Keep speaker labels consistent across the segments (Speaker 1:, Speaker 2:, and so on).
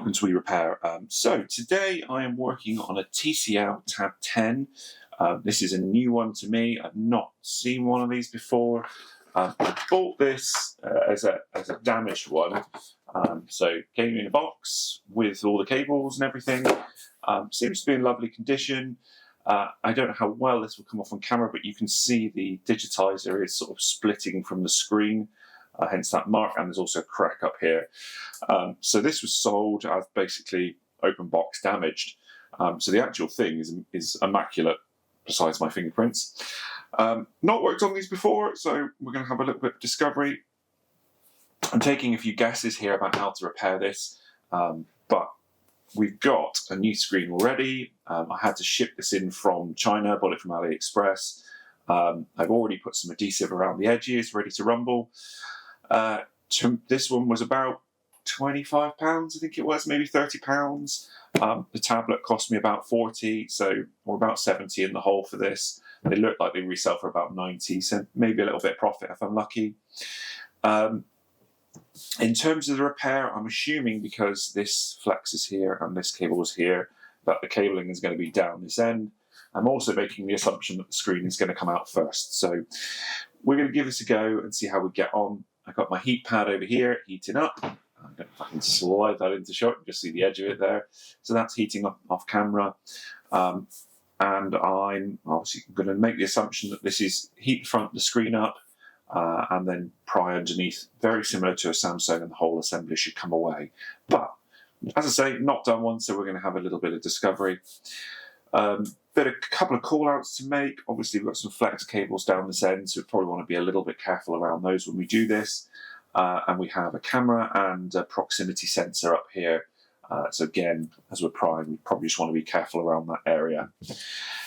Speaker 1: welcome to eRepair. So today I am working on a TCL Tab 10. This is a new one to me. I've not seen one of these before. I bought this as a damaged one. So it came in a box with all the cables and everything. Seems to be in lovely condition. I don't know how well this will come off on camera, but you can see the digitizer is sort of splitting from the screen. Hence that mark, and there's also a crack up here. So this was sold as basically open box damaged. So the actual thing is immaculate, besides my fingerprints. Not worked on these before, so we're going to have a little bit of discovery. I'm taking a few guesses here about how to repair this, but we've got a new screen already. I had to ship this in from China, bought it from AliExpress. I've already put some adhesive around the edges, ready to rumble. This one was about £25, I think it was, maybe £30. The tablet cost me about 40, so or about 70 in the whole for this. They look like they resell for about 90, so maybe a little bit of profit if I'm lucky. In terms of the repair, I'm assuming because this flex is here and this cable is here, that the cabling is going to be down this end. I'm also making the assumption that the screen is going to come out first. So we're going to give this a go and see how we get on. I've got my heat pad over here, heating up. I'm going to fucking slide that into shot, you just see the edge of it there. So that's heating up off camera. And I'm obviously going to make the assumption that this is heat front the screen up and then pry underneath, very similar to a Samsung, and the whole assembly should come away. But as I say, not done one, so we're going to have a little bit of discovery. A couple of call outs to make. Obviously we've got some flex cables down this end, so we probably want to be a little bit careful around those when we do this. And we have a camera and a proximity sensor up here. So again, as we're prying, we probably just want to be careful around that area.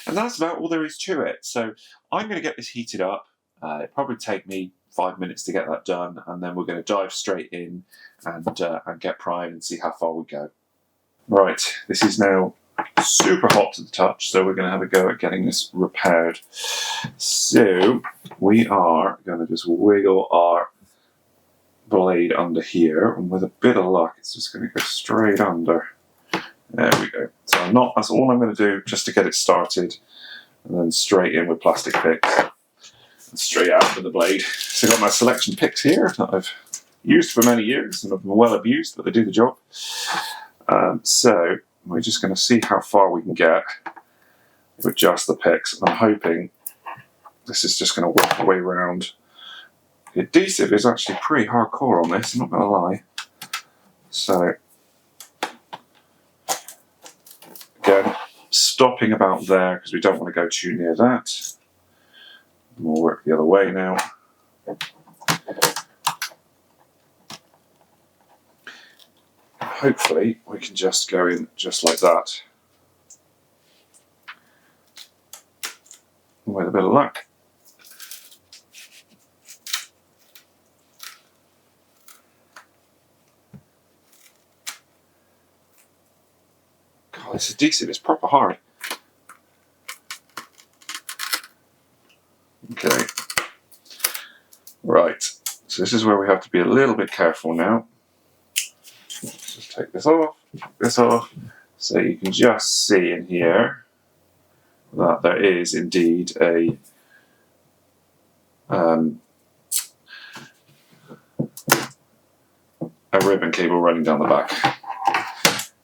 Speaker 1: And that's about all there is to it. So I'm going to get this heated up. It'll probably take me 5 minutes to get that done, and then we're going to dive straight in and get prying and see how far we go. Right, this is now super hot to the touch, so we're going to have a go at getting this repaired. So we are going to just wiggle our blade under here, and with a bit of luck it's just going to go straight under. There we go. So that's all I'm going to do just to get it started, and then straight in with plastic picks and straight out with the blade. So I've got my selection picks here that I've used for many years and have been well abused, but they do the job. So we're just going to see how far we can get with just the picks. I'm hoping this is just going to work our way around. The adhesive is actually pretty hardcore on this, I'm not going to lie. So, again, stopping about there because we don't want to go too near that. We'll work the other way now. Hopefully we can just go in just like that. With a bit of luck. God, this adhesive is proper hard. Okay. Right. So this is where we have to be a little bit careful now. Let's just take this off, so you can just see in here that there is indeed a ribbon cable running down the back.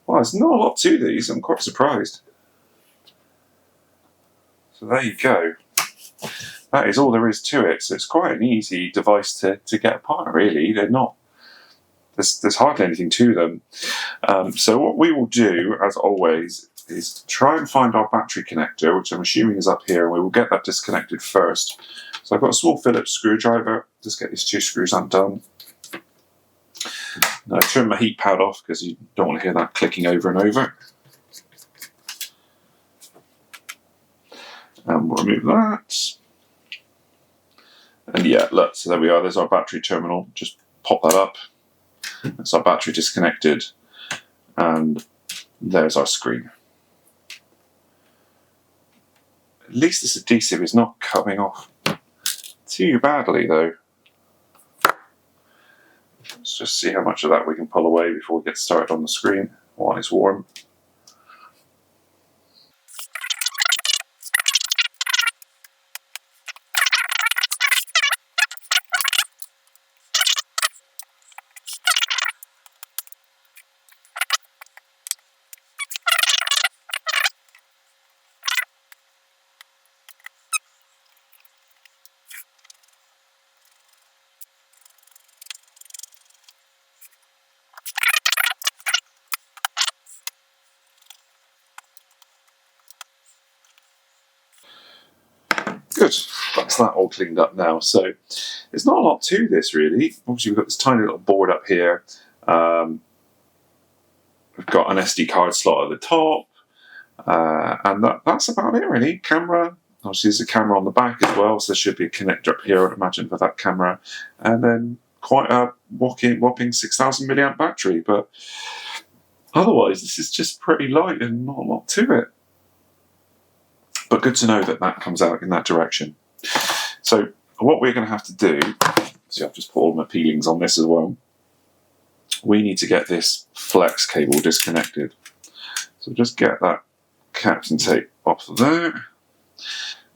Speaker 1: Well, there's not a lot to these, I'm quite surprised. So there you go. That is all there is to it, so it's quite an easy device to get apart, really. They're not, there's hardly anything to them. So what we will do, as always, is try and find our battery connector, which I'm assuming is up here, and we will get that disconnected first. So I've got a small Phillips screwdriver, just get these two screws undone. Now I turn my heat pad off because you don't want to hear that clicking over and over. And we'll remove that. And yeah, look, so there we are, there's our battery terminal. Just pop that up. That's our battery disconnected. And there's our screen. At least this adhesive is not coming off too badly though. Let's just see how much of that we can pull away before we get started on the screen. while it's warm. Good, that's that all cleaned up now. So there's not a lot to this really. Obviously we've got this tiny little board up here. We've got an SD card slot at the top. And that's about it really. Camera, obviously there's a camera on the back as well, so there should be a connector up here, I'd imagine, for that camera. And then quite a whopping 6,000 milliamp battery, but otherwise this is just pretty light and not a lot to it. But good to know that that comes out in that direction. So what we're going to have to do, see I've just put all my peelings on this as well, we need to get this flex cable disconnected. So just get that captain tape off of there,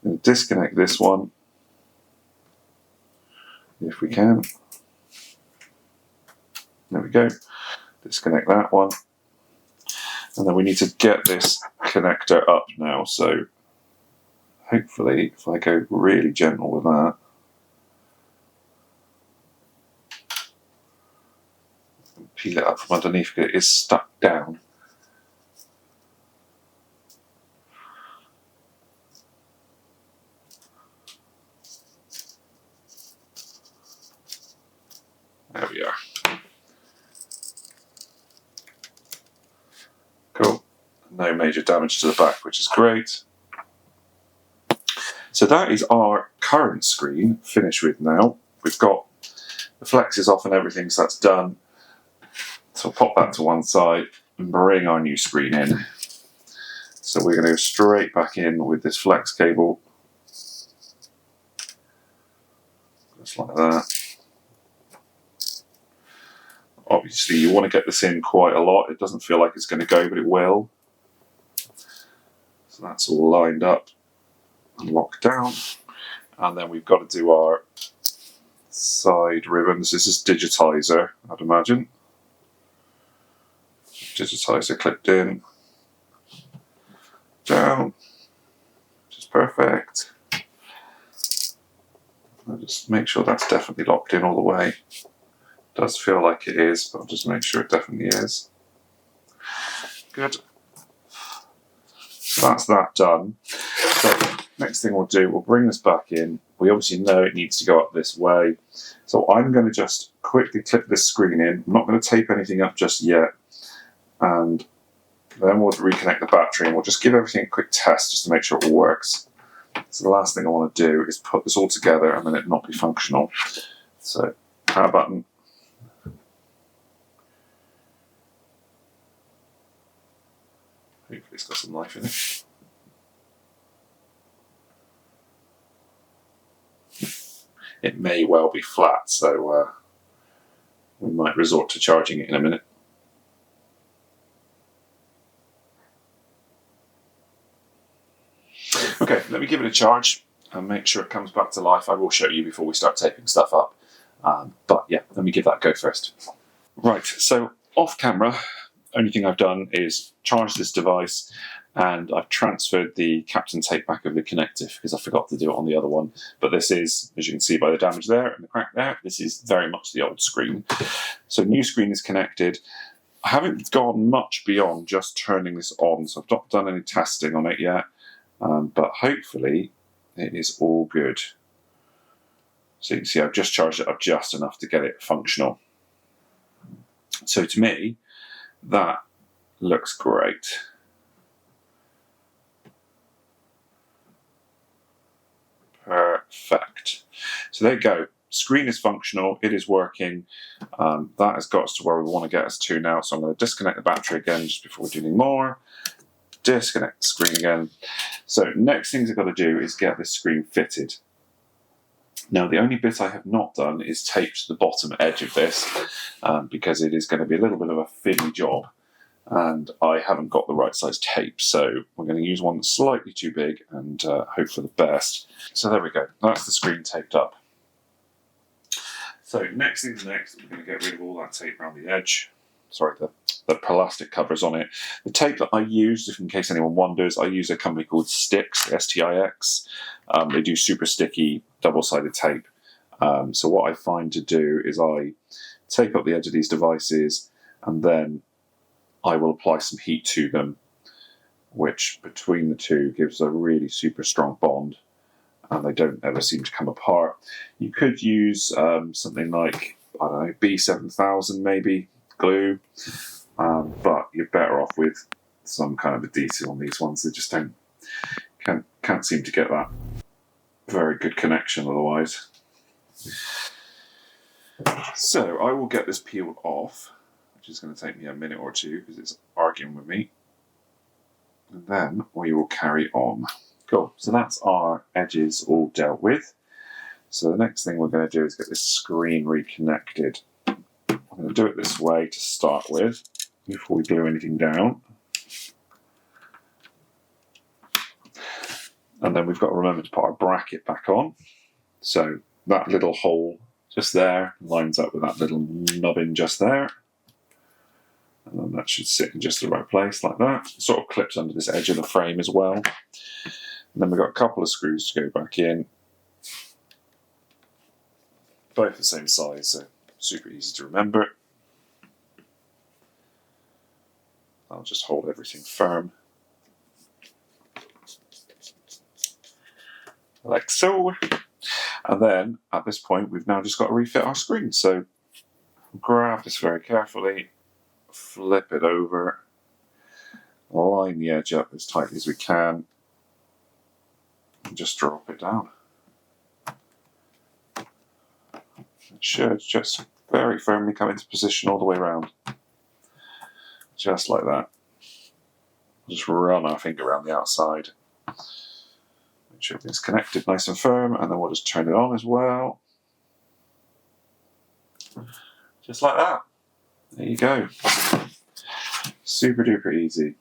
Speaker 1: and disconnect this one, if we can. There we go. Disconnect that one. And then we need to get this connector up now, so hopefully, if I go really gentle with that, peel it up from underneath because it is stuck down. There we are. Cool. No major damage to the back, which is great. So that is our current screen finished with now. We've got the flexes off and everything, so that's done. So we'll pop that to one side and bring our new screen in. So we're going to go straight back in with this flex cable. Just like that. Obviously you want to get this in quite a lot. It doesn't feel like it's going to go, but it will. So that's all lined up and locked down. And then we've got to do our side ribbons. This is Digitizer, I'd imagine. Digitizer clipped in, down, which is perfect. I'll just make sure that's definitely locked in all the way. It does feel like it is, but I'll just make sure it definitely is. Good. So that's that done. So next thing we'll do, we'll bring this back in. We obviously know it needs to go up this way. So I'm going to just quickly clip this screen in. I'm not going to tape anything up just yet. And then we'll reconnect the battery and we'll just give everything a quick test just to make sure it all works. So the last thing I want to do is put this all together and then it not be functional. So power button. Hopefully it's got some life in it. It may well be flat, so we might resort to charging it in a minute. Okay, let me give it a charge and make sure it comes back to life. I will show you before we start taping stuff up. But yeah, let me give that a go first. Right, so off camera, only thing I've done is charge this device and I've transferred the captain tape back over the connector because I forgot to do it on the other one. But this is, as you can see by the damage there and the crack there, this is very much the old screen. So new screen is connected. I haven't gone much beyond just turning this on, so I've not done any testing on it yet. But hopefully it is all good. So you can see I've just charged it up just enough to get it functional. So to me, that looks great. Perfect. So there you go. Screen is functional. It is working. That has got us to where we want to get us to now. So I'm going to disconnect the battery again just before we do any more. Disconnect the screen again. So next things I've got to do is get this screen fitted. Now the only bit I have not done is tape to the bottom edge of this because it is going to be a little bit of a fiddly job. and I haven't got the right size tape, so we're going to use one that's slightly too big and hope for the best. So there we go, that's the screen taped up. So next thing's next, we're going to get rid of all that tape around the edge. Sorry, the plastic covers on it. The tape that I used, if in case anyone wonders, I use a company called Stix, S-T-I-X. They do super sticky double-sided tape. So what I find to do is I tape up the edge of these devices and then I will apply some heat to them, which between the two gives a really super strong bond, and they don't ever seem to come apart. You could use something like, I don't know, B7000 maybe, glue, but you're better off with some kind of adhesive on these ones. They just can't seem to get that very good connection otherwise. So I will get this peeled off, which is going to take me a minute or two because it's arguing with me, and then we will carry on. Cool, so that's our edges all dealt with. So the next thing we're going to do is get this screen reconnected. I'm going to do it this way to start with before we glue anything down. And then we've got to remember to put our bracket back on. So that little hole just there lines up with that little nubbin just there. And then that should sit in just the right place like that. It sort of clips under this edge of the frame as well. And then we've got a couple of screws to go back in. Both the same size, so super easy to remember. I'll just hold everything firm. Like so. And then, at this point, we've now just got to refit our screen. So, grab this very carefully, flip it over, line the edge up as tightly as we can, and just drop it down. It should just very firmly come into position all the way around. Just like that. Just run our finger around the outside. Make sure everything's connected nice and firm, and then we'll just turn it on as well. Just like that. There you go. Super duper easy.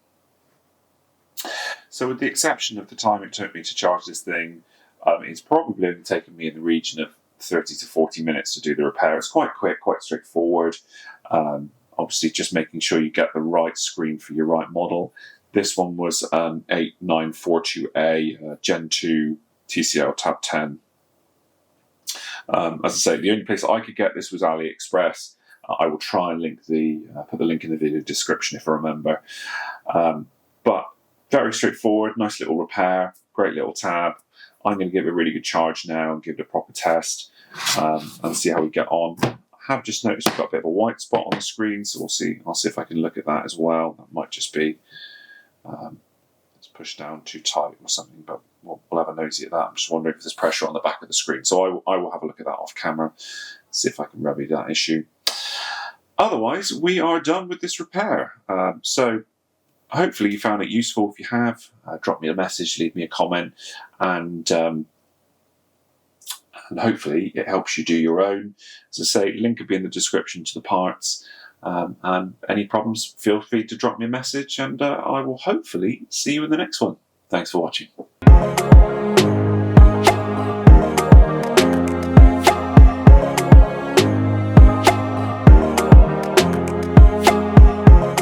Speaker 1: So with the exception of the time it took me to charge this thing, it's probably only taken me in the region of 30 to 40 minutes to do the repair. It's quite quick, quite straightforward. Obviously just making sure you get the right screen for your right model. This one was 8942A Gen 2 TCL Tab 10. As I say, the only place I could get this was AliExpress. I will try and link put the link in the video description if I remember. But very straightforward, nice little repair, great little tab. I'm going to give it a really good charge now and give it a proper test and see how we get on. I have just noticed we've got a bit of a white spot on the screen, so we'll see. I'll see if I can look at that as well. That might just be it's pushed down too tight or something, but we'll have a nosy at that. I'm just wondering if there's pressure on the back of the screen. So I will have a look at that off camera, see if I can remedy that issue. Otherwise, we are done with this repair. So hopefully you found it useful. If you have, drop me a message, leave me a comment, and hopefully it helps you do your own. As I say, link will be in the description to the parts. And any problems, feel free to drop me a message, and I will hopefully see you in the next one. Thanks for watching.